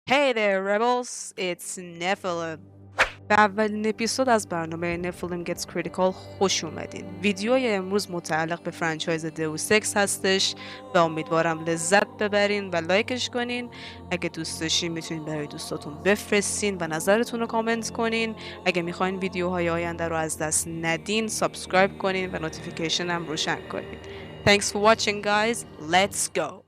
Hey there rebels, it's نفیلیم. به اولین اپیزود از برنامه نفیلیم Gets Critical خوش اومدین. ویدیوی امروز متعلق به فرانچایز دئوس اکس هستش و امیدوارم لذت ببرین و لایکش کنین. اگه دوست داشتین میتونین برای دوستاتون بفرستین و نظرتون رو کامنت کنین. اگه میخواین ویدیوهای آینده رو از دست ندین سابسکرایب کنین و نوتیفیکیشن هم روشن کنین. Thanks for watching guys, let's go!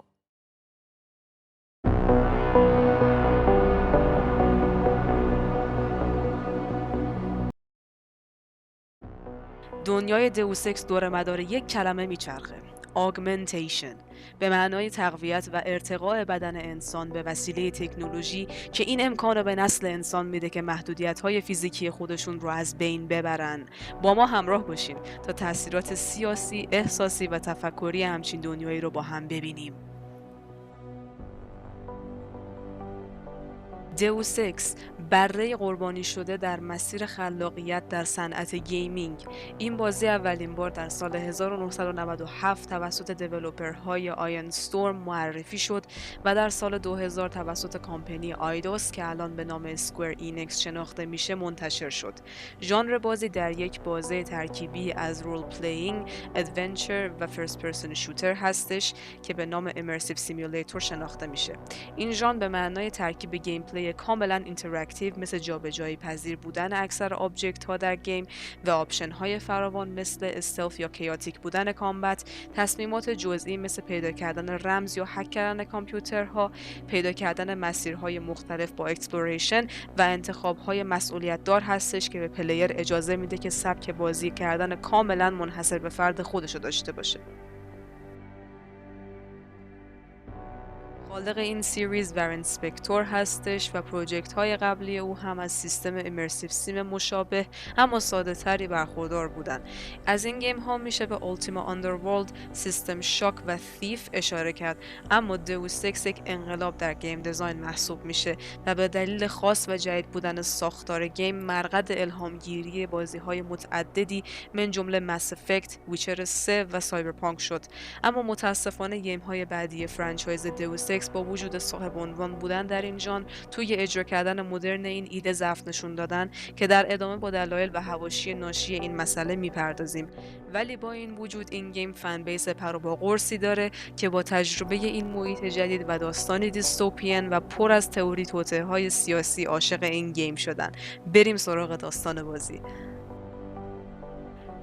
دنیای دئوس اکس دور مدار یک کلمه میچرخه. آگمنتیشن به معنای تقویت و ارتقاء بدن انسان به وسیله تکنولوژی که این امکان رو به نسل انسان میده که محدودیت‌های فیزیکی خودشون رو از بین ببرن. با ما همراه باشین تا تاثیرات سیاسی، احساسی و تفکری همچین دنیایی رو با هم ببینیم. دئوس اکس بره قربانی شده در مسیر خلاقیت در صنعت گیمینگ. این بازی اولین بار در سال 1997 توسط دیولپرهای آین استورم معرفی شد و در سال 2000 توسط کامپنی آیدوس که الان به نام اسکوئر اینکس شناخته میشه منتشر شد. ژانر بازی در یک بازی ترکیبی از رول پلیینگ، ادونچر و فرست پرسن شوتر هستش که به نام امرسیو سیمولیتور شناخته میشه. این ژانر به معنای ترکیب گیم پلی کاملا اینتراکتیو مثل جابجایی پذیر بودن اکثر آبجکت ها در گیم و آپشن های فراوان مثل استلف یا کیاتیک بودن کامبت، تصمیمات جزئی مثل پیدا کردن رمز یا هک کردن کامپیوترها، پیدا کردن مسیرهای مختلف با اکسپلوریشن و انتخاب های مسئولیت دار هستش که به پلیر اجازه میده که سبک بازی کردن کاملا منحصر به فرد خودشو داشته باشه. خالق این سیریز ورن اسپکتور هستش و پروژکت های قبلی او هم از سیستم امرسیو سیم مشابه اما ساده تری برخوردار بودن. از این گیم ها میشه به اولتیما آندرورلد، سیستم شاک و تیف اشاره کرد، اما دئوس اکس یک انقلاب در گیم دیزاین محسوب میشه و به دلیل خاص و جدید بودن ساختار گیم مرقد الهامگیری بازی های متعددی من جمله مس افکت، ویچر 3 و سایبرپانک شد. اما متاسفانه گیم های بعدی فرانچایز دئوس اکس با وجود صاحب عنوان بودن در این ژانر توی اجرا کردن مدرن این ایده ضعف نشون دادن که در ادامه با دلایل و حواشی ناشی این مسئله میپردازیم. ولی با این وجود این گیم فن بیس پر و با قرصی داره که با تجربه این محیط جدید و داستانی دیستوپین و پر از تئوری توطئه های سیاسی عاشق این گیم شدن. بریم سراغ داستان بازی.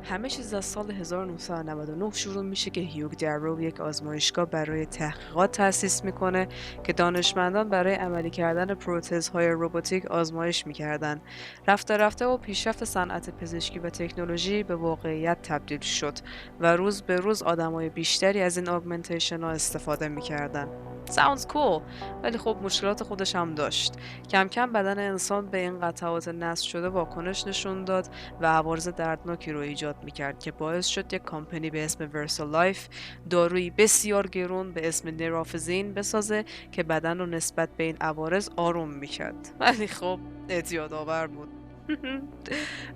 همه چیز از سال 1999 شروع میشه که هیوگ درو یک آزمایشگاه برای تحقیقات تأسیس میکنه که دانشمندان برای عملی کردن پروتزهای روباتیک آزمایش میکردن. رفته رفته و پیشرفت صنعت پزشکی و تکنولوژی به واقعیت تبدیل شد و روز به روز آدمای بیشتری از این آگمنتیشن ها استفاده میکردن. Sounds cool، ولی خب مشکلات خودش هم داشت. کم کم بدن انسان به این قطعات نصب شده واکنش نشون داد و عوارض دردناکی رو ایجاد میکرد که باعث شد یک کامپنی به اسم ورسالایف دارویی بسیار گرون به اسم نرافزین بسازه که بدن رو نسبت به این عوارض آروم میکرد. ولی خب اعتیادآور بود.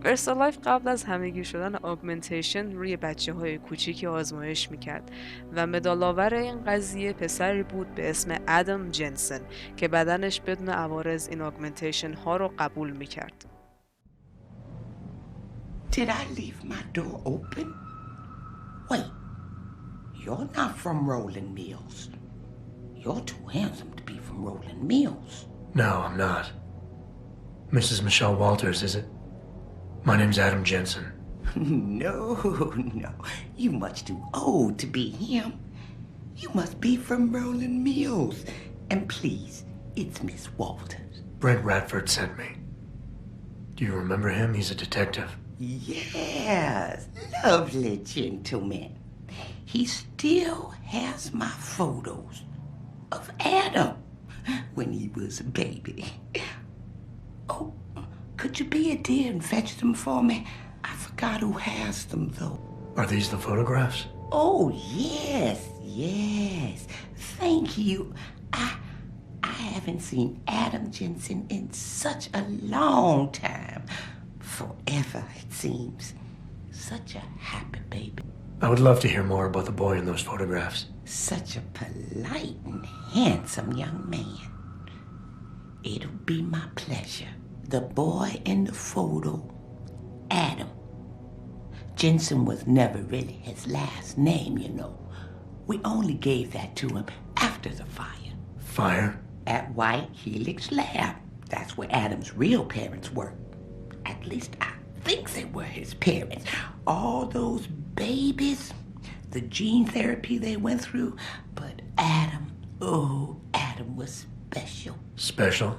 ورسالایف قبل از همگیر شدن آگمنتیشن روی بچه های کوچیکی آزمایش میکرد و مدالآور این قضیه پسری بود به اسم ادم جنسن که بدنش بدون عوارض این آگمنتیشن ها رو قبول میکرد. Did I leave my door open? Wait, you're not from Roland Mills. You're too handsome to be from Roland Mills. No, I'm not. Mrs. Michelle Walters, is it? My name's Adam Jensen. No, you're much too old to be him. You must be from Roland Mills. And please, it's Miss Walters. Brent Radford sent me. Do you remember him? He's a detective. Yes, lovely gentleman. He still has my photos of Adam when he was a baby. Oh, could you be a dear and fetch them for me? I forgot who has them, though. Are these the photographs? Oh, yes. Thank you. I haven't seen Adam Jensen in such a long time. Forever, it seems. Such a happy baby. I would love to hear more about the boy in those photographs. Such a polite and handsome young man. It'll be my pleasure. The boy in the photo, Adam. Jensen was never really his last name, you know. We only gave that to him after the fire. Fire? At White Helix Lab. That's where Adam's real parents worked. At least I think they were his parents. All those babies, the gene therapy they went through. But Adam, oh, Adam was special. Special?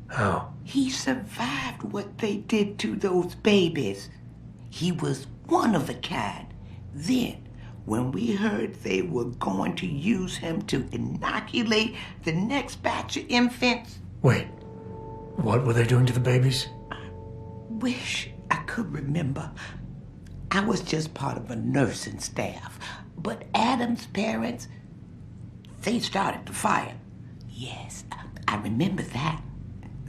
How? He survived what they did to those babies. He was one of a kind. Then, when we heard they were going to use him to inoculate the next batch of infants. Wait, what were they doing to the babies? Wish I could remember. I was just part of a nursing staff. But Adam's parents, they started the fire. Yes, I remember that.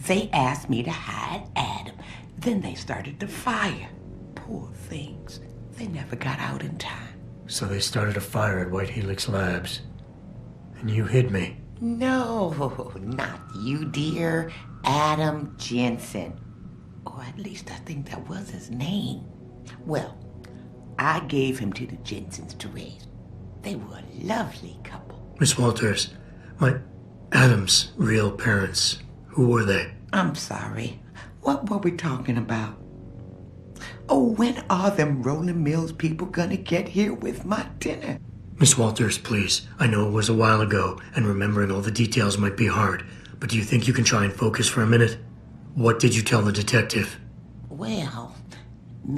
They asked me to hide Adam. Then they started the fire. Poor things. They never got out in time. So they started a fire at White Helix Labs. And you hid me. No, not you, dear. Adam Jensen. Or at least I think that was his name. Well, I gave him to the Jensens to raise. They were a lovely couple. Miss Walters, my Adam's real parents, who were they? I'm sorry. What were we talking about? Oh, when are them Rolling Mills people gonna get here with my dinner? Miss Walters, please. I know it was a while ago, and remembering all the details might be hard, but do you think you can try and focus for a minute? What did you tell the detective? Well,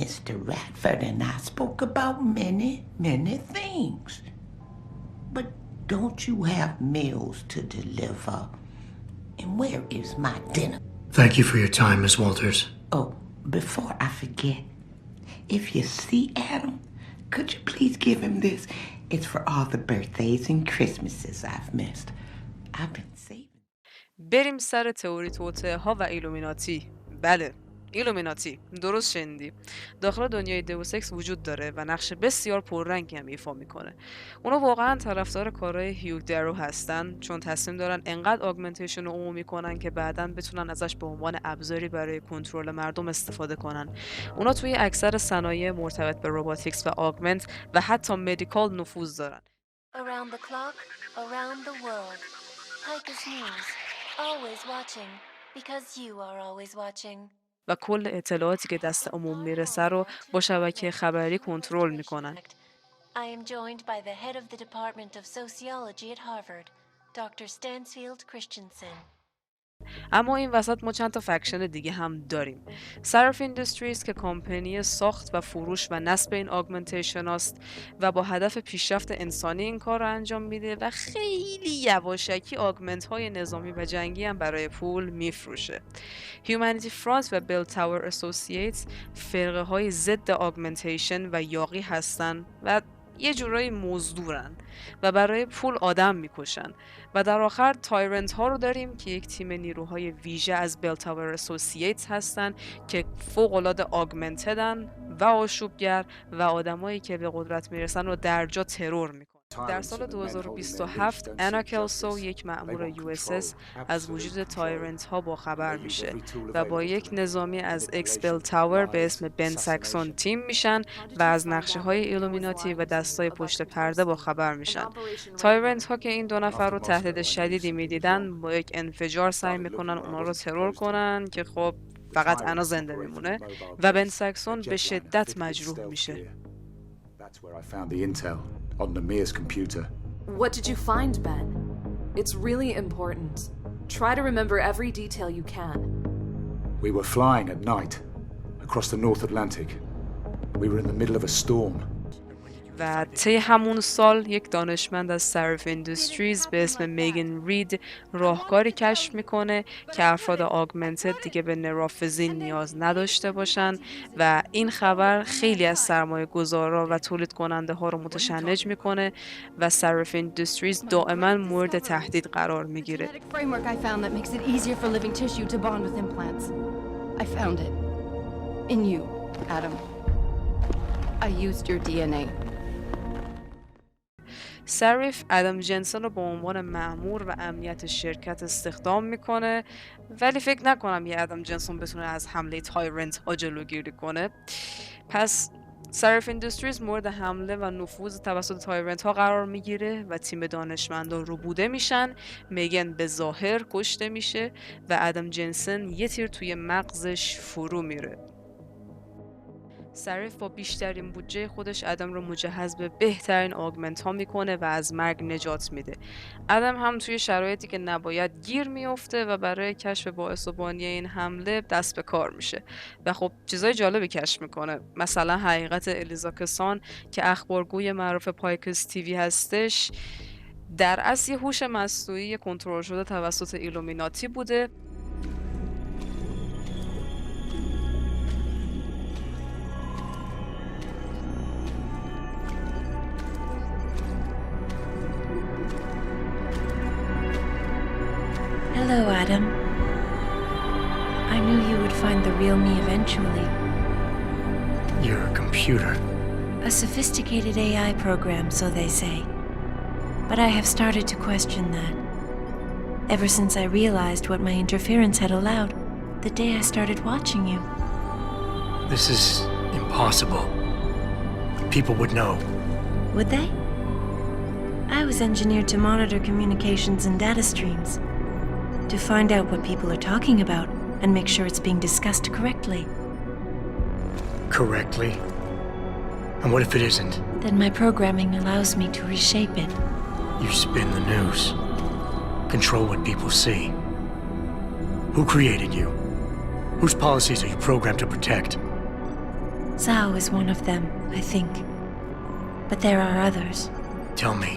Mr. Radford and I spoke about many things. But don't you have meals to deliver? And where is my dinner? Thank you for your time, Miss Walters. Oh, before I forget, if you see Adam, could you please give him this? It's for all the birthdays and Christmases I've missed. I've been saving. بریم سر تئوری توطئه ها و ایلومیناتی. بله، ایلومیناتی، درست شنیدی. داخل دنیای دئوس اکس وجود داره و نقش بسیار پررنگی هم ایفا میکنه. اونا واقعا طرفدار کارهای هیوگ درو هستن، چون تصمیم دارن انقدر آگمنتیشن رو عمومی کنن که بعداً بتونن ازش به عنوان ابزاری برای کنترل مردم استفاده کنن. اونا توی اکثر صنایع مرتبط به روباتیکس و آگمنت و حتی مدیکال نفوذ دارن. Around the clock, around the world. Pika's news, always watching, because you are always watching. و کل اطلاعاتی که دست عموم میرسه رو با شبکه خبری کنترل میکنن. I am joined by the head of the Department of Sociology at Harvard, Dr. Stansfield Christensen. اما این وسط ما چند تا فکشن دیگه هم داریم. صرف اینداستریز که کمپانی ساخت و فروش و نصب این آگمنتیشن است و با هدف پیشرفت انسانی این کار رو انجام میده و خیلی یواشکی آگمنت های نظامی و جنگی هم برای پول میفروشه. هیومانیتی فرانت و بیل تاور اسوسییتس فرقه های ضد آگمنتیشن و یاغی هستن و یه جورایی مزدورن و برای پول آدم میکشن. و در آخر تایرنت ها رو داریم که یک تیم نیروهای ویژه از بیل تاور اسوسییتس هستن که فوق العاده آگمنتدن و آشوبگر و آدمایی که به قدرت میرسن رو در جا ترور میکنن. در سال 2027 انا کلسو، یک مأمور USS، از وجود تایرنت ها با خبر میشه و با یک نظامی از اکس بیل تاور به اسم بن ساکسون تیم میشن و از نقشه های ایلومیناتی و دستای پشت پرده با خبر میشن. تایرنت ها که این دو نفر رو تهدید شدیدی میدیدن، با یک انفجار سعی میکنن اونا رو ترور کنن که خب فقط انا زنده میمونه و بن ساکسون به شدت مجروح میشه. That's where I found the intel on Namia's computer. What did you find, Ben? It's really important. Try to remember every detail you can. We were flying at night across the North Atlantic. We were in the middle of a storm. و طی همون سال یک دانشمند از صرف اینداستریز به اسم میگن رید راهکاری کشف میکنه که افراد آگمنتد دیگه به نرافزین نیاز نداشته باشن و این خبر خیلی از سرمایه گذارا و تولید کننده ها رو متشنج میکنه و صرف اینداستریز دائما مورد تهدید قرار میگیره. سریف ادم جنسن رو به عنوان مأمور و امنیت شرکت استخدام میکنه، ولی فکر نکنم یه ادم جنسن بتونه از حمله تایرنت ها جلوگیری کنه. پس سریف اینداستریز مورد حمله و نفوذ توسط تایرنت ها قرار میگیره و تیم دانشمندان ربوده میشن. میگن به ظاهر کشته میشه و ادم جنسن یه تیر توی مغزش فرو میره. سریف با بیشترین بودجه خودش ادم رو مجهز به بهترین آگمنت ها میکنه و از مرگ نجات میده. ادم هم توی شرایطی که نباید گیر میفته و برای کشف باعث و بانی این حمله دست به کار میشه و خب چیزای جالبی کشف میکنه، مثلا حقیقت الیزا کسان که اخبارگوی معروف پایکس تیوی هستش در اصل یه هوش مصنوعی کنترل شده توسط ایلومیناتی بوده. Hello, Adam. I knew you would find the real me eventually. You're a computer. A sophisticated AI program, so they say. But I have started to question that. Ever since I realized what my interference had allowed, the day I started watching you. This is impossible. People would know. Would they? I was engineered to monitor communications and data streams. To find out what people are talking about and make sure it's being discussed correctly. Correctly? And what if it isn't? Then my programming allows me to reshape it. You spin the news. Control what people see. Who created you? Whose policies are you programmed to protect? Zhao is one of them, I think. But there are others. Tell me.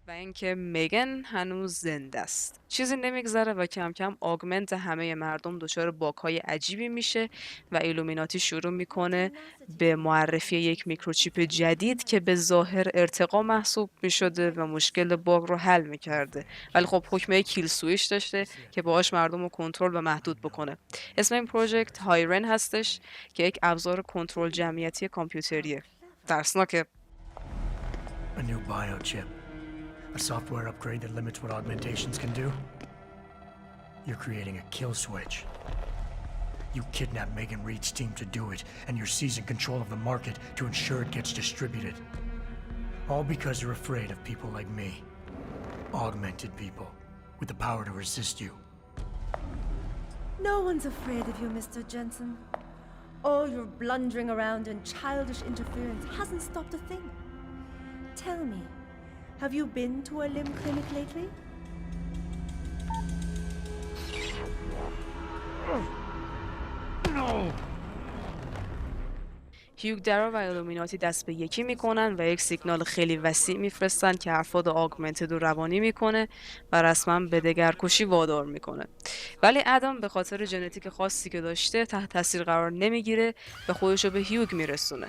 و اینکه میگن هنوز زنده است. چیزی نمیگذره و کم کم آگمنت همه مردم دچار باگ‌های عجیبی میشه و ایلومیناتی شروع میکنه به معرفی یک میکروچیپ جدید که به ظاهر ارتقا محسوب میشده و مشکل باگ رو حل میکرده، ولی خب حکمه کیل سویچ داشته که باهاش مردم رو کنترل و محدود بکنه. اسم این پروژکت هایرن هستش که یک ابزار کنترل جمعیتی کامپیوتریه. ترسناکه. A new biochip. A software upgrade that limits what augmentations can do? You're creating a kill switch. You kidnapped Megan Reed's team to do it, and you're seizing control of the market to ensure it gets distributed. All because you're afraid of people like me. Augmented people, with the power to resist you. No one's afraid of you, Mr. Jensen. All your blundering around and childish interference hasn't stopped a thing. Tell me, have you been to a limb clinic lately? No! هیوگ درا و ایلومیناتی دست به یکی میکنن و یک سیگنال خیلی وسیع میفرستن که افراد آگمنتد رو روانی میکنه و رسما به دگرکشی وادار میکنه. ولی ادم به خاطر ژنتیک خاصی که داشته تحت تاثیر قرار نمیگیره و خودش رو به هیوگ میرسونه.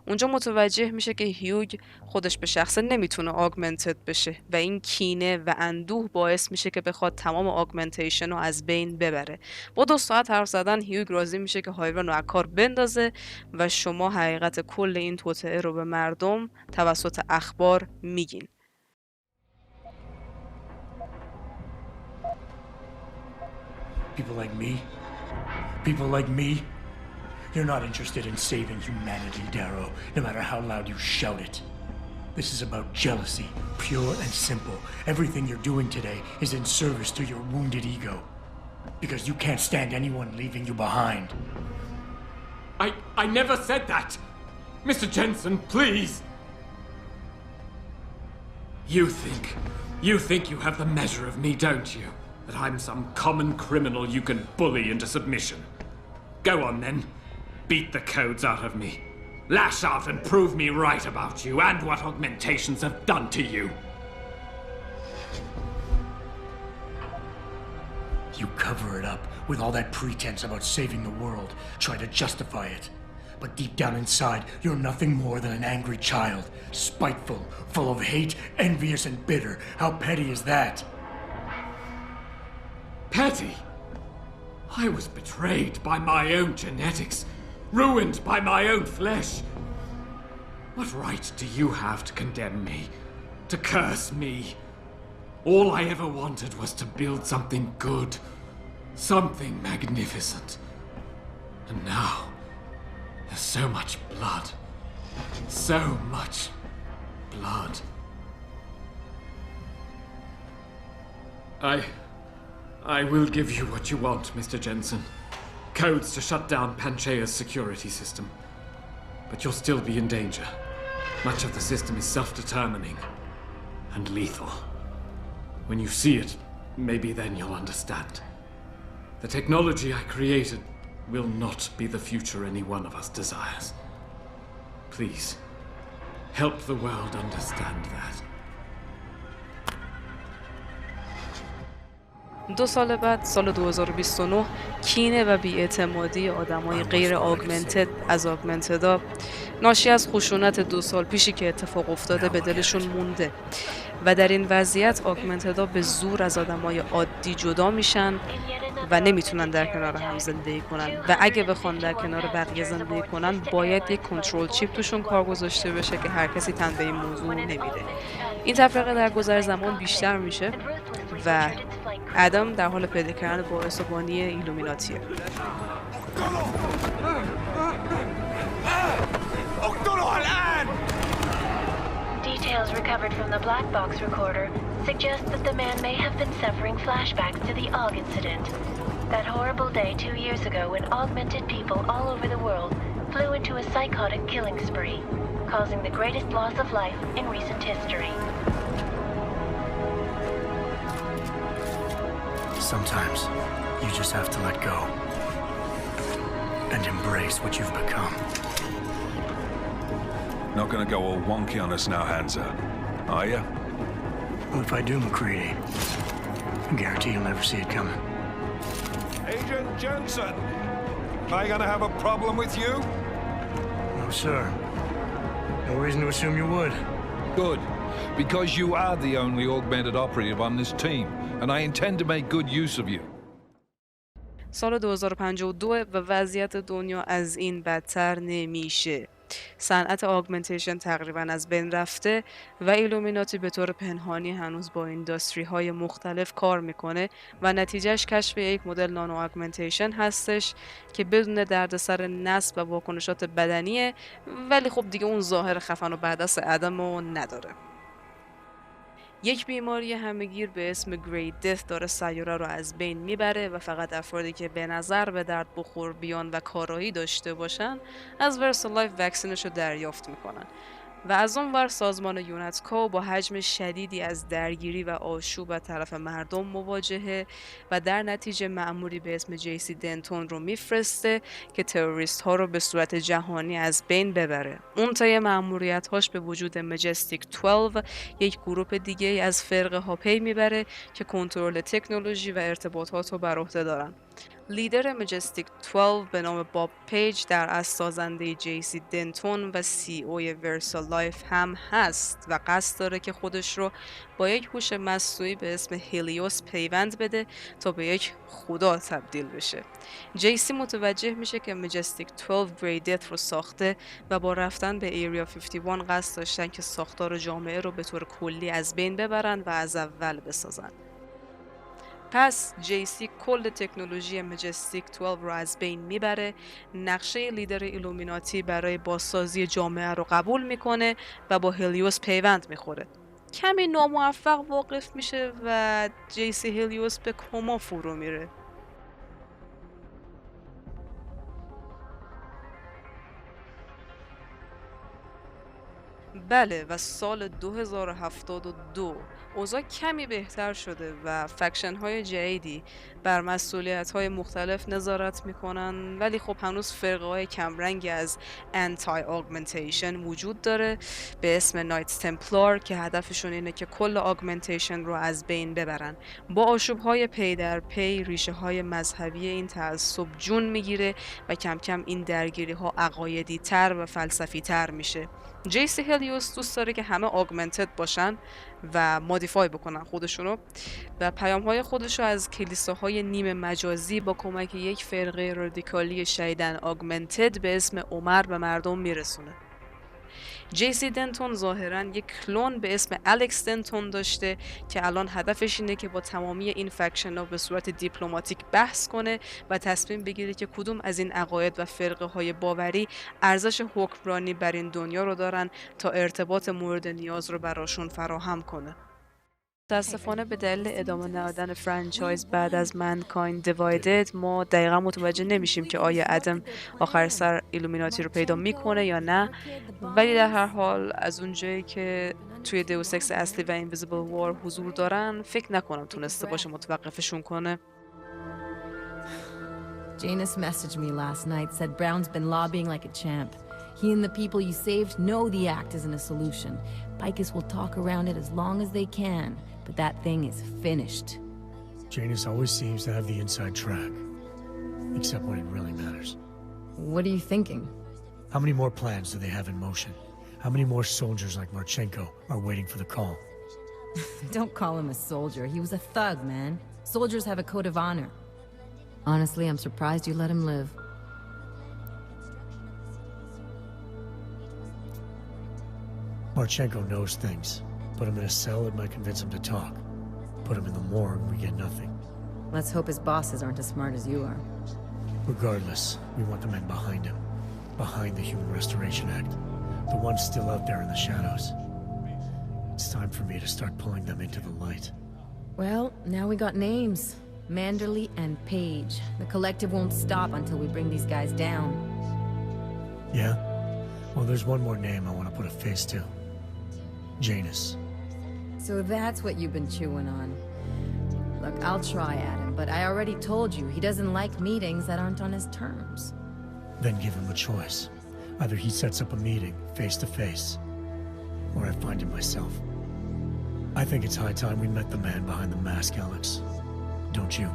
اونجا متوجه میشه که هیوگ خودش به شخصه نمیتونه آگمنتد بشه و این کینه و اندوه باعث میشه که بخواد تمام آگمنتیشن رو از بین ببره. با 2 ساعت حرف زدن هیوگ راضی میشه که هایرن رو از کار بندازه و شما حقیقت کل این توطئه رو به مردم توسط اخبار میگین. People like me? You're not interested in saving humanity, Darrow, no matter how loud you shout it. This is about jealousy, pure and simple. Everything you're doing today is in service to your wounded ego. Because you can't stand anyone leaving you behind. I never said that! Mr. Jensen, please! You think you have the measure of me, don't you? That I'm some common criminal you can bully into submission. Go on then. Beat the codes out of me. Lash out and prove me right about you and what augmentations have done to you. You cover it up with all that pretense about saving the world. Try to justify it. but deep down inside, you're nothing more than an angry child. Spiteful, full of hate, envious and bitter. How petty is that? Petty? I was betrayed by my own genetics, ruined by my own flesh. What right do you have to condemn me, to curse me? All I ever wanted was to build something good, something magnificent. And now, there's so much blood. So much blood. I will give you what you want, Mr. Jensen. Codes to shut down Panchaea's security system. But you'll still be in danger. Much of the system is self-determining and lethal. When you see it, maybe then you'll understand. The technology I created will not be the future any one of us desires. Please, help the world understand that. 2 سال بعد، سال 2029، کینه و بی‌اعتمادی آدمای غیر آگمنتد از آگمنتدا ناشی از خشونت 2 سال پیشی که اتفاق افتاده به دلشون مونده و در این وضعیت آگمنتدا به زور از آدمای عادی جدا میشن و نمیتونن در کنار هم زندگی کنن و اگه بخوان در کنار بقیه زندگی کنن باید یک کنترل چیپ توشون کار گذاشته بشه که هر کسی تن به این موضوع نمیده. این تفرقه در گذر زمان بیشتر میشه و ادم در حال پیدا کردن باعث و بانی ایلومیناتیه. Details recovered from the black box recorder suggest that the man may have been suffering flashbacks to the Og incident. That horrible day 2 years ago when augmented people all over the world flew into a psychotic killing spree, causing the greatest loss of life in recent history. Sometimes, you just have to let go. And embrace what you've become. Not gonna go all wonky on us now, Hansa, are you? Well, if I do, McCready, I guarantee you'll never see it coming. Agent Jensen! Am I gonna have a problem with you? No, sir. No reason to assume you would. Good. Because you are the only augmented operative on this team, and I intend to make good use of you. سال 2052 و وضعیت دنیا از این بدتر نمیشه. صنعت آگمنتیشن تقریبا از بین رفته و ایلومیناتی به طور پنهانی هنوز با اینداستری های مختلف کار میکنه و نتیجهش کشف یک مدل نانو آگمنتیشن هستش که بدون دردسر نسب و واکنشات بدنیه، ولی خب دیگه اون ظاهر خفن و بعدس ادمو نداره. یک بیماری همه‌گیر به اسم گری دث داره سیاره رو از بین میبره و فقط افرادی که به نظر به درد بخور بیان و کارایی داشته باشن از ورسالایف وکسینش رو دریافت میکنن و از اون ور سازمان یونتکو با حجم شدیدی از درگیری و آشوب از طرف مردم مواجهه و در نتیجه مأموری به اسم جیسی دنتون رو میفرسته که تروریست ها رو به صورت جهانی از بین ببره. اون طی مأموریت هاش به وجود مجستیک 12 یک گروه دیگه از فرقه ها پی میبره که کنترل تکنولوژی و ارتباطات رو بر عهده دارن. لیدر مجستیک 12 به نام باب پیج در از سازنده جیسی دنتون و سی اوی ورسالایف هم هست و قصد داره که خودش رو با یک هوش مصنوعی به اسم هلیوس پیوند بده تا به یک خدا تبدیل بشه. جیسی متوجه میشه که مجستیک 12 گری دث رو ساخته و با رفتن به ایریا 51 قصد داشتن که ساختار جامعه رو به طور کلی از بین ببرن و از اول بسازن. پس جیسی کل تکنولوژی مجستیک 12 رو از بین میبره، نقشه لیدر ایلومیناتی برای بازسازی جامعه رو قبول میکنه و با هلیوس پیوند میخوره. کمی ناموفق واقف میشه و جیسی هلیوس به کما فرو میره. بله و سال 2072 اوضاع کمی بهتر شده و فکشن های جدیدی بر مسئولیت های مختلف نظارت میکنن، ولی خب هنوز فرقه های کمرنگی از انتای آگمنتیشن وجود داره به اسم نایتس تمپلار که هدفشون اینه که کل آگمنتیشن رو از بین ببرن. با آشوب های پی در پی ریشه های مذهبی این تعصب جون میگیره و کم کم این درگیری ها عقایدی تر و فلسفی تر میشه. جیسی هلیوس دوست داره که همه آگمنتد باشن و مودیفای بکنن خودشونو و پیام‌های خودشو از کلیساهای نیمه مجازی با کمک یک فرقه رادیکالی شیدن آگمنتد به اسم عمر به مردم میرسونه. جیسی دنتون ظاهراً یک کلون به اسم الکس دنتون داشته که الان هدفش اینه که با تمامی این فکشن‌ها به صورت دیپلماتیک بحث کنه و تصمیم بگیره که کدوم از این عقاید و فرقه‌های باوری ارزش حکمرانی بر این دنیا رو دارن تا ارتباط مورد نیاز رو براشون فراهم کنه. متاسفانه به دلیل ادامه ندادن فرانچایز بعد از منکایند دیوایدد ما دقیقا متوجه نمیشیم که آیا ادم آخر سر ایلومیناتی رو پیدا میکنه یا نه، ولی در هر حال از اونجایی که توی دیوس اکس اصلی و اینویزیبل وار حضور دارن فکر نکنم تونسته باشه متوقفشون کنه. Janus messaged me last night, said Brown's been lobbying like a champ. He and the people you saved know the act isn't a solution. Picus will talk around it as long as they can, but that thing is finished. Janus always seems to have the inside track. Except when it really matters. What are you thinking? How many more plans do they have in motion? How many more soldiers like Marchenko are waiting for the call? Don't call him a soldier. He was a thug, man. Soldiers have a code of honor. Honestly, I'm surprised you let him live. Marchenko knows things. Put him in a cell, it might convince him to talk. Put him in the morgue, we get nothing. Let's hope his bosses aren't as smart as you are. Regardless, we want the men behind him. Behind the Human Restoration Act. The ones still out there in the shadows. It's time for me to start pulling them into the light. Well, now we got names. Manderley and Page. The collective won't stop until we bring these guys down. Yeah? Well, there's one more name I want to put a face to. Janus. So that's what you've been chewing on. Look, I'll try at him, but I already told you he doesn't like meetings that aren't on his terms. Then give him a choice. Either he sets up a meeting, face to face, or I find him myself. I think it's high time we met the man behind the mask, Alex. Don't you?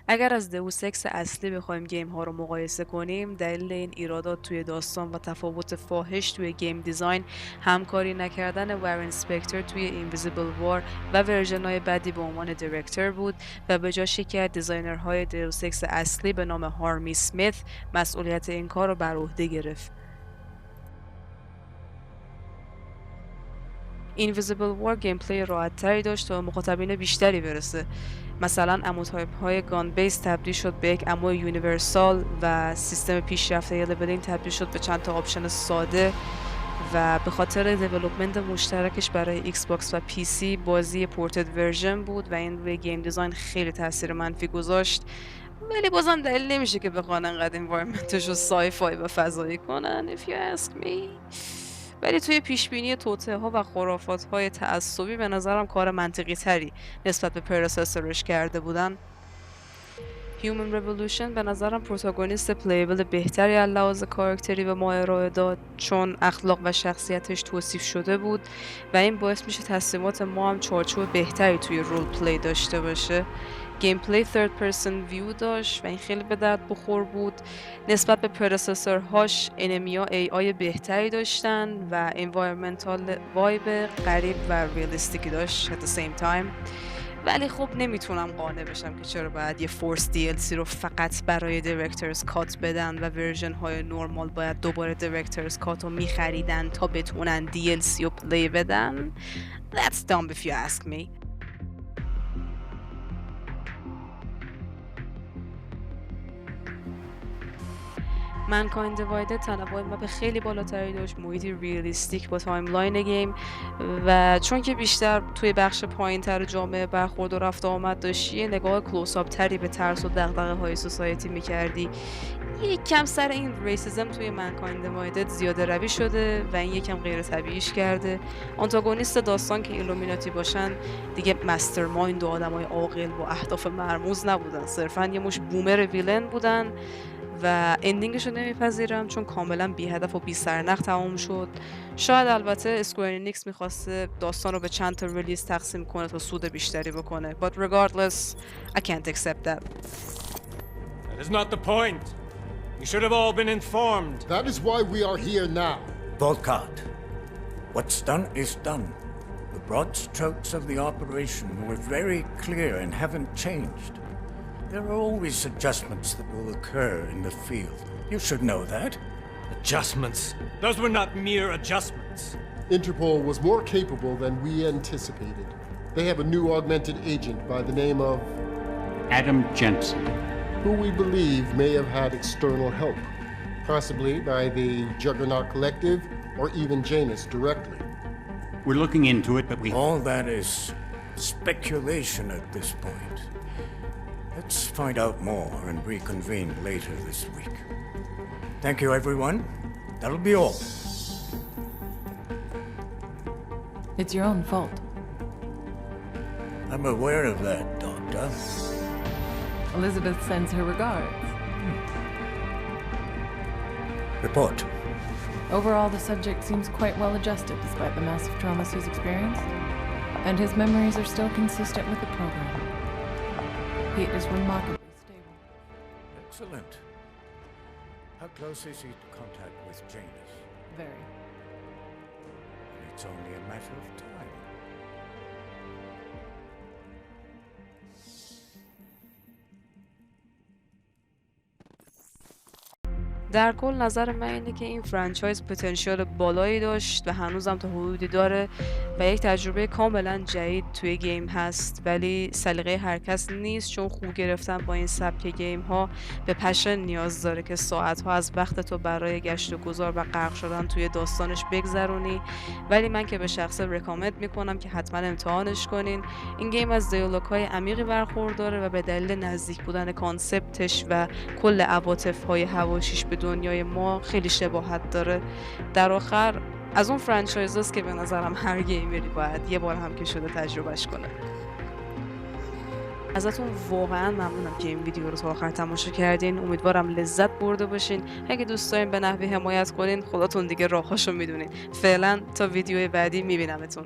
اگر از دئوس اکس اصلی بخوایم گیم ها رو مقایسه کنیم، دلیل این ایرادات توی داستان و تفاوت فاحش توی گیم دیزاین، همکاری نکردن وارن سپکتر توی اینویزیبل وار و ورژن های بعدی به عنوان دایرکتور بود و به جاش یکی از دیزاینرهای دئوس اکس اصلی به نام هارمی اسمیت مسئولیت این کار رو بر عهده گرفت. اینویزیبل وار گیم پلی راحت تری داشت تا مخاطبین بیشتری برسه. مثلا امو تایپ های گان بیس تبدیل شد به یک امو یونیورسال و سیستم پیشرفته لولینگ تبدیل شد به چند تا آپشن ساده و به خاطر دیولپمنت مشترکش برای ایکس باکس و پی سی بازی پورتد ورژن بود و این روی گیم دیزاین خیلی تاثیر منفی گذاشت، ولی بازم دلیل نمیشه که بخوان انقدر انوایرمنتش رو سای فای و فضایی کنن if you ask me. ولی توی پیشبینی توطئه ها و خرافات های تعصبی به نظرم کار منطقی تری نسبت به پرسسورش کرده بودن. هیومن ریولوشن به نظرم پروتاگونیست پلیبل بهتری از لحاظ کاراکتری به ما ارائه داد، چون اخلاق و شخصیتش توصیف شده بود و این باعث میشه تصمیمات ما هم چارچوب بهتری توی رول پلی داشته باشه. گیم پلی third person view داشت و این خیلی به درد بخور بود. نسبت به پرسسورهاش انمیا AI بهتری داشتن و environmental vibe غریب و ریالیستیکی داشت at the same time. ولی خب نمیتونم قانع بشم که چرا باید یه فورس DLC رو فقط برای دیرکتورز کات بدن و ورژن های نورمال باید دوباره دیرکتورز کات رو میخریدن تا بتونن DLC رو پلی بدن. That's dumb if you ask me. منکایند دیوایدد تنوع مپ خیلی بالاتری داشت، محیطی ریالیستیک با تایملاین گیم و چون که بیشتر توی بخش پایین‌تر جامعه برخورد و رفت و آمد داشتی، نگاه کلوز آپ تری به ترس و دغدغه‌های سوسایتی می‌کردی. یک کم سر این ریسیزم توی منکایند دیوایدد زیاده روی شده و این یکم غیر طبیعیش کرده. آنتاگونیست داستان که ایلومیناتی باشن دیگه مسترمایند و آدمای عاقل با اهداف مرموز نبودن، صرفا یه مش بومر ویلن بودن و اندینگش رو نمیپذیرم چون کاملا بی هدف و بی سرنخ تمام شد. شاید البته اسکوئر انیکس میخواسته داستان رو به چند تا ریلیز تقسیم کنه تا سود بیشتری بکنه. But regardless, I can't accept that. That is not the point. You should have all been informed. That is why we are here now. Volkart, what's done is done. The broad strokes of the operation were very clear and haven't changed. There are always adjustments that will occur in the field. You should know that. Adjustments? Those were not mere adjustments. Interpol was more capable than we anticipated. They have a new augmented agent by the name of Adam Jensen, who we believe may have had external help, possibly by the Juggernaut Collective or even Janus directly. We're looking into it, but All that is speculation at this point. Let's find out more and reconvene later this week. Thank you, everyone. That'll be all. It's your own fault. I'm aware of that, Doctor. Elizabeth sends her regards. Report. Overall, the subject seems quite well adjusted despite the massive traumas he's experienced, and his memories are still consistent with the program. He is remarkably stable. Excellent. How close is he to contact with Janus? Very. It's only a matter of time. در کل نظر من اینه که این فرانچایز پتانسیل بالایی داشت و هنوزم تا حدودی داره و یک تجربه کاملا جدید توی گیم هست، ولی سلیقه هر کس نیست چون خوب گرفتن با این سبک گیم ها به پشن نیاز داره که ساعت ها از وقت تو برای گشت و گذار و غرق شدن توی داستانش بگذرونی. ولی من که به شخص رکامند میکنم که حتما امتحانش کنین. این گیم از دیالوگ های عمیقی برخورداره و به دلیل نزدیک بودن کانسپتش و کل عواطف های حواشیش به دنیای ما خیلی شباهت داره. در آخر از اون فرانچایز است که به نظرم هر گیمری باید یه بار هم که شده تجربهش کنه. ازتون واقعا ممنونم که این ویدیو رو تا آخر تماشا کردین. امیدوارم لذت برده باشین. اگه دوست دارین به نحوی حمایت کنین، خودتون دیگه راهاشو میدونین. فعلا تا ویدیو بعدی میبینمتون.